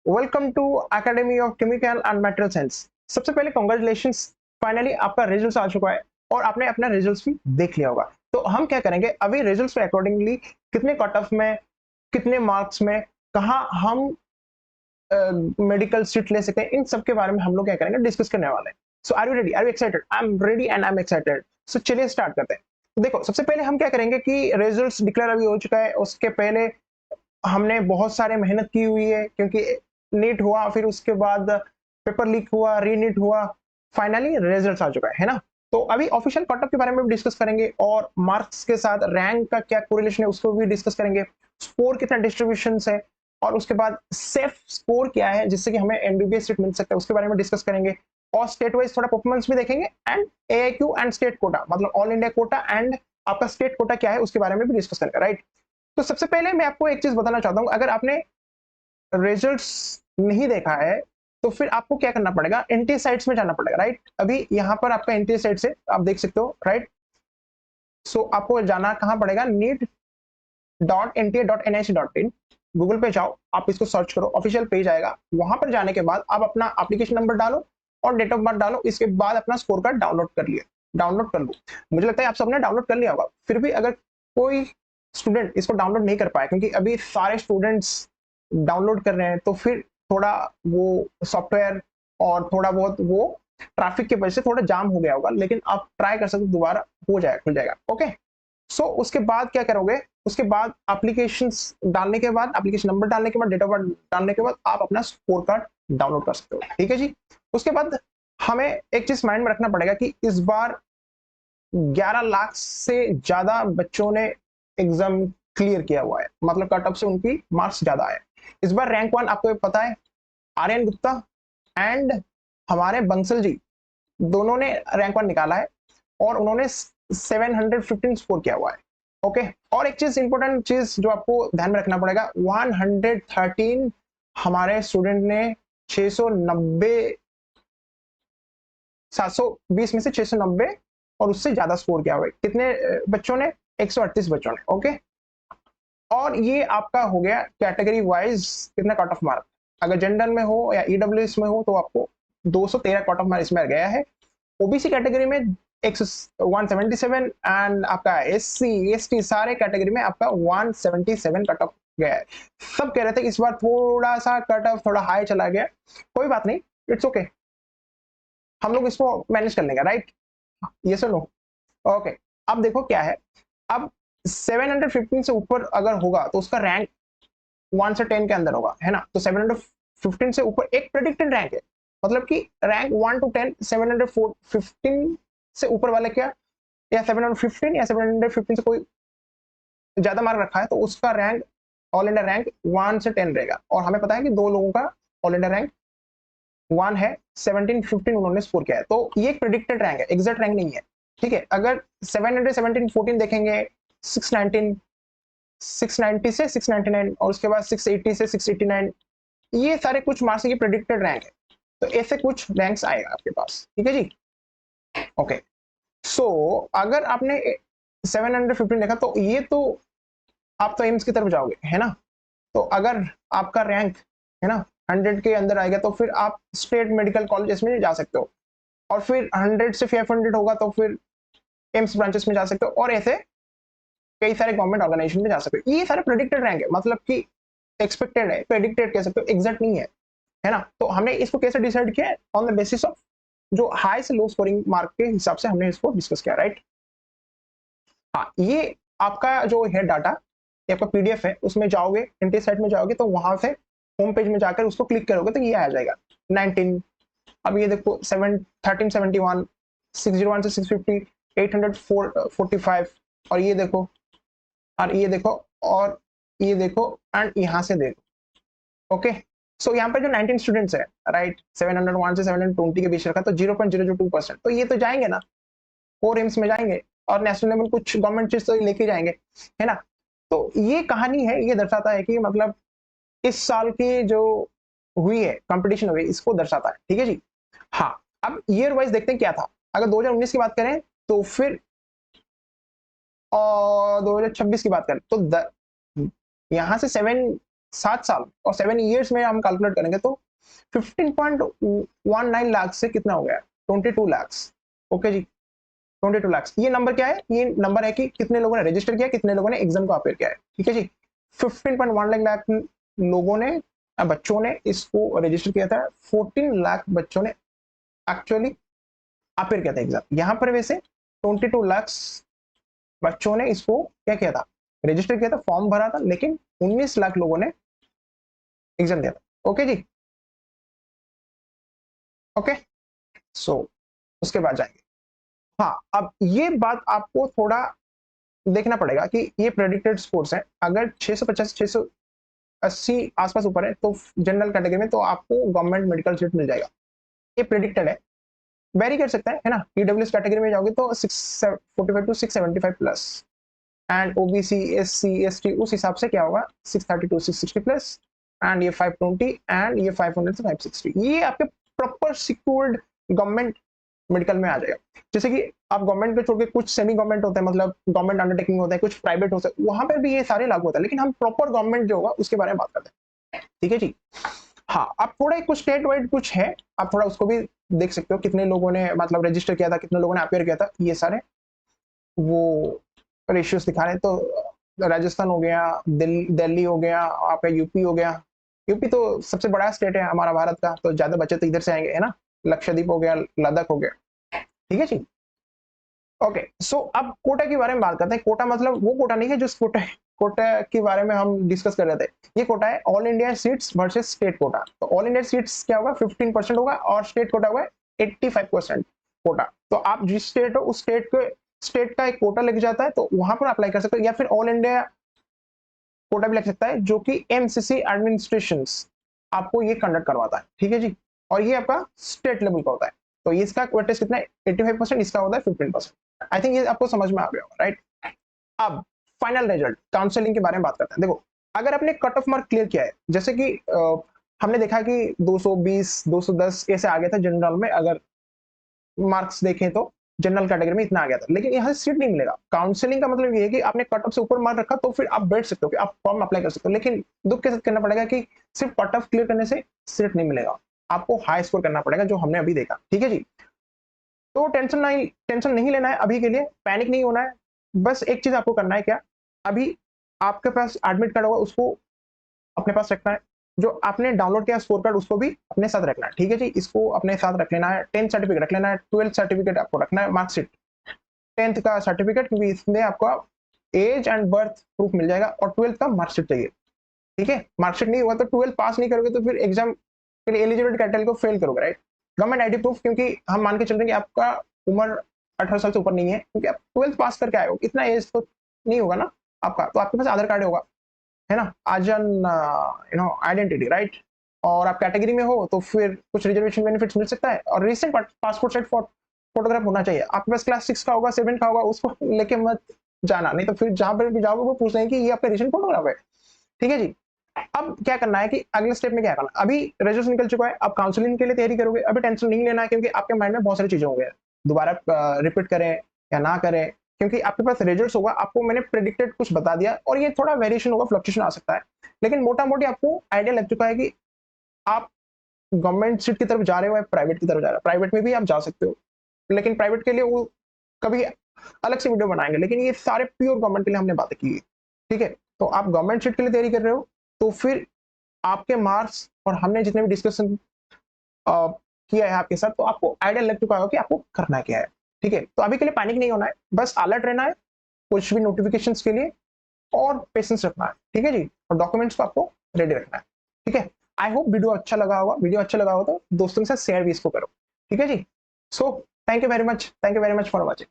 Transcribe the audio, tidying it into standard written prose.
Welcome to academy of chemical and material science. सबसे पहले congratulations, finally आपका result आ चुका है और आपने अपना रिजल्ट भी देख लिया होगा। तो हम क्या करेंगे, अभी रिजल्ट के अकॉर्डिंगली कितने कट ऑफ में, कितने मार्क्स में, कहाँ हम मेडिकल सीट ले सकते हैं, इन सब के बारे में हम लोग क्या करेंगे, डिस्कस करने वाले हैं। So are you ready? Are you excited? I am ready and I am excited. So चलिए स्टार्ट करते हैं। तो देखो, सबसे पहले हम क्या करेंगे कि रिजल्ट डिक्लेयर अभी हो चुका है, उसके पहले हमने बहुत सारे मेहनत की हुई है, क्योंकि नीट हुआ, फिर उसके बाद पेपर लीक हुआ, रीनीट हुआ, फाइनली रिजल्ट आ चुका है ना। तो अभी ऑफिशियल कट ऑफ के बारे में भी डिस्कस करेंगे और मार्क्स के साथ रैंक का क्या कोरिलेशन है उसको भी डिस्कस करेंगे, स्कोर कितना डिस्ट्रीब्यूशन है, और उसके बाद सेफ स्कोर क्या है जिससे कि हमें एमबीबीएस सीट मिल सकता है उसके बारे में डिस्कस करेंगे, और स्टेट वाइज थोड़ा परफॉर्मेंस भी देखेंगे, एंड एआईक्यू एंड स्टेट कोटा, मतलब ऑल इंडिया कोटा एंड आपका स्टेट कोटा क्या है उसके बारे में भी डिस्कस करेंगे, राइट। तो सबसे पहले मैं आपको एक चीज बताना चाहता हूं, अगर आपने रिजल्ट्स नहीं देखा है तो फिर आपको क्या करना पड़ेगा, एनटीए साइट्स में जाना पड़ेगा, राइट। अभी यहाँ पर आपका एनटीए साइट से आप देख सकते हो, राइट। सो आपको जाना कहाँ पड़ेगा, neet.nta.nic.in, गूगल पे जाओ, आप इसको सर्च करो, ऑफिशियल पेज आएगा। वहां पर जाने के बाद आप अपना एप्लीकेशन नंबर डालो और डेट ऑफ बर्थ डालो, इसके बाद अपना स्कोर कार्ड डाउनलोड कर लो। मुझे लगता है आप सबने डाउनलोड कर लिया होगा। फिर भी अगर कोई स्टूडेंट इसको डाउनलोड नहीं कर पाया, क्योंकि अभी सारे स्टूडेंट्स डाउनलोड कर रहे हैं, तो फिर थोड़ा वो सॉफ्टवेयर और थोड़ा बहुत वो ट्रैफिक की वजह से थोड़ा जाम हो गया होगा, लेकिन आप ट्राई कर सकते, दोबारा हो जाएगा, खुल जाएगा। ओके, सो उसके बाद क्या करोगे, उसके बाद एप्लीकेशन डालने के बाद, एप्लीकेशन नंबर डालने के बाद, डेट ऑफ बर्थ डालने के बाद आप अपना स्कोर कार्ड डाउनलोड कर सकते हो, ठीक है जी। उसके बाद हमें एक चीज माइंड में रखना पड़ेगा कि इस बार 11 लाख से ज्यादा बच्चों ने एग्जाम क्लियर किया हुआ है, मतलब कट ऑफ से उनकी मार्क्स ज्यादा आए। इस बार रैंक 1 आपको पता है, आर्यन गुप्ता एंड हमारे बंसल जी, दोनों ने रैंक 1 निकाला है और उन्होंने 715 स्कोर किया हुआ है। ओके, और एक चीज, इंपॉर्टेंट चीज जो आपको ध्यान में रखना पड़ेगा, 113 हमारे स्टूडेंट ने 690, 720 में से 690 और उससे ज्यादा स्कोर किया हुआ है। कितने बच्चों ने? 138 बच्चों ने। ओके, और ये आपका हो गया कैटेगरी वाइज कितना कट ऑफ मार्क। अगर जनरल में हो या ईडब्ल्यूएस में हो तो आपको 213 कट ऑफ मार्क इसमें गया है। ओबीसी कैटेगरी में 177 एंड आपका एससी एसटी सारे कैटेगरी में आपका 177 कट ऑफ गया है। सब कह रहे थे इस बार थोड़ा सा कट ऑफ थोड़ा हाई चला गया, कोई बात नहीं, इट्स ओके, हम लोग इसको मैनेज कर लेंगे, राइट। ये सुनो, ओके। अब देखो क्या है, अब 715 से ऊपर अगर होगा तो उसका रैंक 1 से 10 के अंदर होगा, है ना। तो 715 से ऊपर एक प्रेडिक्टेड रैंक है, मतलब कि रैंक 1 to 10, 715 से ऊपर वाले क्या, या 715 या 715 से कोई ज्यादा मार्क रखा है तो उसका रैंक, ऑल इंडिया रैंक 1 से 10 रहेगा। और हमें पता है कि दो लोगों का ऑल इंडिया रैंक 1 है, 17-15 उन्होंने स्कोर किया है, तो ये एक प्रेडिक्टेड रैंक है, एग्जैक्ट रैंक नहीं है, ठीक है। अगर 717-14 देखेंगे, 619, 690 से 699 और उसके बाद 680 से 689, ये सारे कुछ मार्क्स की प्रेडिक्टेड रैंक है, तो ऐसे कुछ रैंक्स आएगा आपके पास, ठीक है जी। ओके, सो अगर आपने 715 देखा तो ये तो आप तो एम्स की तरफ जाओगे, है ना। तो अगर आपका रैंक, है ना, 100 के अंदर आएगा तो फिर आप स्टेट मेडिकल कॉलेज में जा सकते हो, और फिर 100 से 500 होगा तो फिर एम्स ब्रांचेस में जा सकते हो, और ऐसे कई सारे गवर्नमेंट ऑर्गेनाइजेशन में जा सकते हो। ये सारे प्रेडिक्टेड रैंक है, मतलब कि एक्सपेक्टेड है, प्रेडिक्टेड कह सकते हो, एग्जैक्ट नहीं है ना। तो हमने इसको कैसे डिसाइड किया, ऑन द बेसिस ऑफ जो हाई से लो स्कोरिंग मार्क के हिसाब से हमने इसको डिस्कस किया, राइट। हाँ, ये आपका जो है डाटा, ये आपका पीडीएफ है, उसमें जाओगे, एनटी साइट में जाओगे तो वहां से होम पेज में जाकर उसको क्लिक करोगे तो ये आ जाएगा 19। अब ये देखो 1371, 601 से 650, 845, और ये देखो, और ये देखो, और ये देखो, एंड यहाँ से देखो। ओके, सो यहाँ पे जो 19 स्टूडेंट्स है, राइट, 701 से 720 के बीच रखा, तो 0.002%, तो ये तो जाएंगे ना, 4 एम्स में जाएंगे, और नेशनल लेवल कुछ गवर्नमेंट चीज तो लेके जाएंगे, है ना। तो ये कहानी है, ये दर्शाता है कि मतलब इस साल की जो हुई है कंपटीशन हुई, इसको दर्शाता है, ठीक है जी। हाँ, अब ईयर वाइज देखते हैं क्या था। अगर 2019 की बात करें तो फिर, और 2026 की बात करें तो यहाँ से 7 साल और 7 ईयर्स में हम कैलकुलेट करेंगे तो 15.19 लाख से कितना हो गया, 22 लाख। ओके जी, 22 लाख। ये नंबर क्या है, ये नंबर है कि कितने लोगों ने रजिस्टर किया, कितने लोगों ने एग्जाम को अपेयर किया है। ठीक है जी, 15.1 लाख लोगों ने, बच्चों ने इसको रजिस्टर किया था, 14 लाख बच्चों ने एक्चुअली अपेयर किया था एग्जाम। यहाँ पर वैसे 22 लाख बच्चों ने इसको क्या किया था, रजिस्टर किया था, फॉर्म भरा था, लेकिन 19 लाख लोगों ने एग्जाम दिया था। ओके जी, ओके। सो उसके बाद जाएंगे। हाँ, अब ये बात आपको थोड़ा देखना पड़ेगा कि ये प्रेडिक्टेड स्कोर्स है। अगर 650 680 आसपास ऊपर है तो जनरल कैटेगरी में तो आपको गवर्नमेंट मेडिकल सीट मिल जाएगा, ये प्रेडिक्टेड है। वेरी कर सकता है ना। ईडब्ल्यूएस कैटेगरी में जाओगे तो 645 to 675 plus, and OBC SC ST उस हिसाब से क्या होगा 630 टू 660 प्लस, एंड ये 520 एंड ये 500 से 560, ये आपके प्रॉपर सिक्योर्ड गवर्नमेंट मेडिकल में आ जाएगा। जैसे कि आप गवर्नमेंट को छोड़ के कुछ सेमी गवर्नमेंट होते हैं, मतलब गवर्नमेंट अंडरटेकिंग होता है, कुछ प्राइवेट होता है, वहां पर भी ये सारे लागू होता है, लेकिन हम प्रॉपर गवर्नमेंट जो होगा उसके बारे में बात करते हैं। ठीक है जी। हाँ, अब थोड़ा कुछ स्टेट वाइड कुछ है, आप थोड़ा उसको भी देख सकते हो, कितने लोगों ने मतलब रजिस्टर किया था, कितने लोगों ने अपेयर किया था, ये सारे वो रेशियोज दिखा रहे हैं। तो राजस्थान हो गया, दिल्ली हो गया, आपका यूपी हो गया। यूपी तो सबसे बड़ा स्टेट है हमारा भारत का, तो ज्यादा बच्चे तो इधर से आएंगे, है ना। लक्षद्वीप हो गया, लद्दाख हो गया। ठीक है जी, ओके। सो अब कोटा के बारे में बात करते हैं। कोटा मतलब वो कोटा नहीं है जो कोटा के बारे में हम डिस्कस कर रहे थे। ये कोटा है all India seats versus state quota. तो ऑल इंडिया सीट्स क्या होगा 15% होगा, और स्टेट कोटा होगा 85% कोटा। तो आप जिस स्टेट हो उस स्टेट का एक कोटा लग जाता है, तो वहां पर अप्लाई कर सकते हो, या फिर ऑल इंडिया कोटा भी लग सकता है, जो कि एमसीसी एडमिनिस्ट्रेशन आपको ये कंडक्ट करवाता है। ठीक है जी, और ये आपका स्टेट लेवल का होता है। तो ये इसका वेटेज कितना है 85%, इसका होता है 15%। आई थिंक ये आपको समझ में आ गया होगा, राइट। अब फाइनल रिजल्ट काउंसलिंग के बारे में बात करते हैं। देखो, अगर आपने कट ऑफ मार्क क्लियर किया है, जैसे कि हमने देखा कि 220 210 ऐसे आ गया था जनरल में, अगर मार्क्स देखें तो जनरल कैटेगरी में इतना आ गया था, लेकिन यहाँ से सीट नहीं मिलेगा। काउंसलिंग का मतलब ये है कि आपने कट ऑफ से ऊपर मार्क रखा तो फिर आप बैठ सकते हो, कि आप फॉर्म अप्लाई कर सकते हो, लेकिन दुख के साथ कहना पड़ेगा कि सिर्फ कट ऑफ क्लियर करने से सीट नहीं मिलेगा, आपको हाई स्कोर करना पड़ेगा, जो हमने अभी देखा। ठीक है जी, तो टेंशन नहीं लेना है अभी के लिए, पैनिक नहीं होना है। बस एक चीज आपको करना है, क्या, अभी आपके पास एडमिट कार्ड होगा, उसको अपने पास रखना है। जो आपने डाउनलोड किया स्कोर कार्ड, उसको भी अपने साथ रखना है। ठीक है जी, इसको अपने साथ रख लेना है। 10th सर्टिफिकेट रख लेना है, 12th सर्टिफिकेट आपको रखना है, मार्कशीट 10th का सर्टिफिकेट, क्योंकि इसमें आपका एज एंड बर्थ प्रूफ मिल जाएगा, और 12th का मार्कशीट चाहिए। ठीक है, मार्कशीट नहीं हुआ तो 12th पास नहीं करोगे तो फिर एग्जाम के लिए एलिजिबिलिटी कैटेगरी को फेल करोगे, राइट। गवर्नमेंट आईडी प्रूफ, क्योंकि हम मान के चल रहे हैं कि आपका उम्र 18 साल से ऊपर नहीं है, क्योंकि आप 12th पास करके आए हो, इतना एज तो नहीं होगा ना आपका, तो आपके पास आधार कार्ड होगा, है ना, आजन आइडेंटिटी, राइट। और आप कैटेगरी में हो तो फिर कुछ रिजर्वेशन बेनिफिट्स मिल सकता है, और रिसेंट पासपोर्ट साइज फोटोग्राफ होना चाहिए आपके पास। क्लास 6 का होगा, 7 का होगा, उसको लेके मत जाना, नहीं तो फिर जहां पर भी जाओगे वो पूछ रहे हैं कि ये आपका रिसेंट फोटोग्राफ है। ठीक है जी, अब क्या करना है कि अगले स्टेप में क्या करना है, अभी रजिस्ट्रेशन निकल चुका है, अब काउंसलिंग के लिए तैयारी करोगे, अभी टेंशन नहीं लेना है, क्योंकि आपके माइंड में बहुत सारी चीजें होंगे, दोबारा रिपीट करें या ना करें, क्योंकि आपके पास रिजल्ट्स होगा। आपको मैंने प्रेडिक्टेड कुछ बता दिया, और ये थोड़ा वेरिएशन होगा, फ्लक्चुएशन आ सकता है, लेकिन मोटा मोटी आपको आइडिया लग चुका है कि आप गवर्नमेंट सीट की तरफ जा रहे हो या प्राइवेट की तरफ जा रहे हो। प्राइवेट में भी आप जा सकते हो, लेकिन प्राइवेट के लिए वो कभी अलग से वीडियो बनाएंगे, लेकिन ये सारे प्योर गवर्नमेंट के लिए हमने बातें की है। ठीक है, तो आप गवर्नमेंट सीट के लिए तैयारी कर रहे हो, तो फिर आपके मार्क्स और हमने जितने भी डिस्कशन किया है आपके साथ, तो आपको आइडिया लग चुका होगा कि आपको करना क्या है। ठीक है, तो अभी के लिए पैनिक नहीं होना है, बस अलर्ट रहना है कुछ भी नोटिफिकेशन के लिए, और पेशेंस रखना है। ठीक है जी, और डॉक्यूमेंट्स को आपको रेडी रखना है। ठीक है, आई होप वीडियो अच्छा लगा होगा। वीडियो अच्छा लगा हो तो दोस्तों के साथ शेयर भी इसको करो। ठीक है जी, so thank you very much for watching.